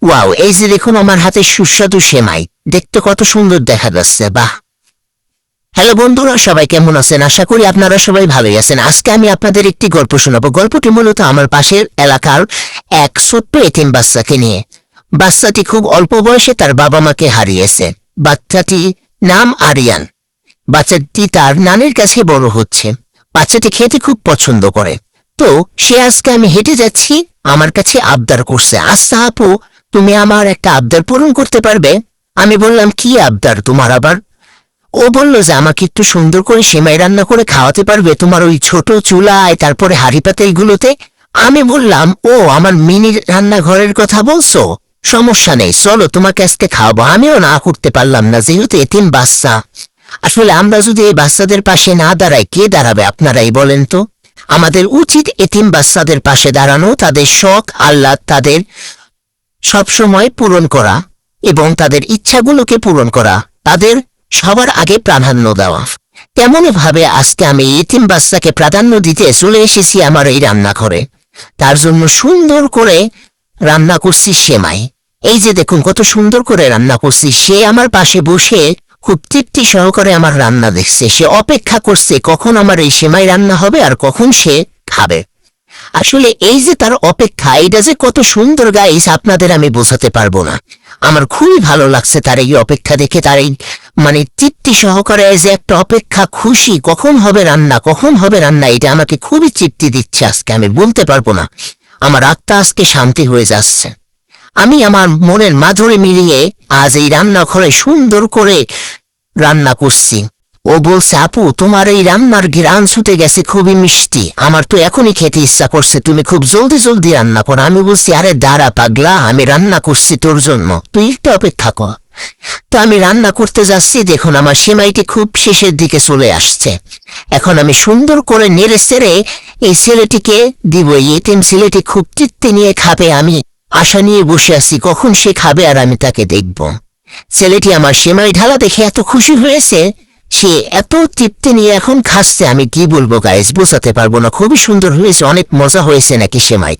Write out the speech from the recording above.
Wow, এই যে দেখুন আমার হাতে সুস্বাদু সেমাই, দেখতে কত সুন্দর দেখা যাচ্ছে। বাহ! হ্যালো বন্ধুরা, সবাই কেমন আছেন? আশা করি আপনারা সবাই ভালোই আছেন। আজকে আমি আপনাদের একটি গল্প শোনাবো। গল্পটি মূলত আমার পাশের এলাকার এক ছোট্ট এতিম বাচ্চাকে নিয়ে। বাচ্চাটি খুব অল্প বয়সে তার বাবা মাকে হারিয়েছে। বাচ্চাটি নাম আরিয়ান। বাচ্চাটি তার নানির কাছে বড় হচ্ছে। বাচ্চাটি খেতে খুব পছন্দ করে। তো সে আজকে আমি হেঁটে যাচ্ছি, আমার কাছে আবদার করছে, আচ্ছা আপু, তুমি আমার একটা আবদার পূরণ করতে পারবে? আমি বললাম, কি আবদার তোমার আবার? ও বলল যে আমাকে একটু সুন্দর করে সেমাই রান্না করে খাওয়াতে পারবে তোমার ওই ছোট চুলায়, তারপরে হাঁড়ি পাতিলগুলোতে। আমি বললাম, ও আমার মিনি রান্নাঘরের কথা বলছো? সমস্যা নেই, চলো তোমাকে আজকে খাওয়াবো। আমিও না করতে পারলাম না, যেহেতু এতিম বাচ্চা। আসলে আমরা যদি এই বাচ্চাদের পাশে না দাঁড়াই, কে দাঁড়াবে আপনারাই বলেন তো? আমাদের উচিত এতিম বাচ্চাদের পাশে দাঁড়ানো, তাদের শখ আহ্লাদ তাদের সবসময় পূরণ করা এবং তাদের ইচ্ছাগুলোকে পূরণ করা, তাদের সবার আগে প্রাধান্য দেওয়া। তেমনই ভাবে আজকে আমি এতিম বাচ্চাকে প্রাধান্য দিতে চলে এসেছি আমার এই রান্নাঘরে। তার জন্য সুন্দর করে রান্না করছি সেমাই। এই যে দেখুন কত সুন্দর করে রান্না করছি। সে আমার পাশে বসে খুব তৃপ্তি সহকারে আমার রান্না দেখছে। সে অপেক্ষা করছে কখন আমার এই সেমাই রান্না হবে আর কখন সে খাবে। আসলে এই যে তার অপেক্ষা, এটা যে কত সুন্দর গাইস, আপনাদের আমি বোঝাতে পারবো না। আমার খুবই ভালো লাগছে তার এই অপেক্ষা দেখে, তার এই তৃপ্তি সহকারে যে একটা অপেক্ষা, খুশি কখন হবে রান্না, কখন হবে রান্না, এটা আমাকে খুবই তৃপ্তি দিচ্ছে আজকে, আমি বলতে পারবো না। আমার আত্মা আজকে শান্তি হয়ে যাচ্ছে। আমি আমার মনের মাধুরী মিলিয়ে আজ এই রান্নাঘরে সুন্দর করে রান্না করছি। ও বলছে, আপু তোমার এই রান্নার ঘ্রাণ ছুটে গেছে, খুবই মিষ্টি, আমার তো এখনই খেতে ইচ্ছা করছে, তুমি খুব জলদি জলদি রান্না করো। আমি বলছি, আরে দাঁড়া পাগলা, আমি রান্না করছি তোর জন্য, তুই একটু অপেক্ষা কর। তো আমি রান্না করতে যাচ্ছি, দেখুন আমার সেমাইটি খুব শেষের দিকে চলে আসছে। এখন আমি সুন্দর করে নেড়ে চেড়ে এই ছেলেটিকে দিব। এই এতিম ছেলেটি খুব তৃপ্তি নিয়ে খাবে, আমি আশা নিয়ে বসে আছি কখন সে খাবে আর আমি তাকে দেখব। ছেলেটি আমার সেমাই ঢালা দেখে এত খুশি হয়েছে, সে এত তৃপ্তি নিয়ে এখন খাচ্ছে, আমি কি বলবো গাইস, বোঝাতে পারবো না। খুবই সুন্দর হয়েছে, অনেক মজা হয়েছে নাকি সেমাই?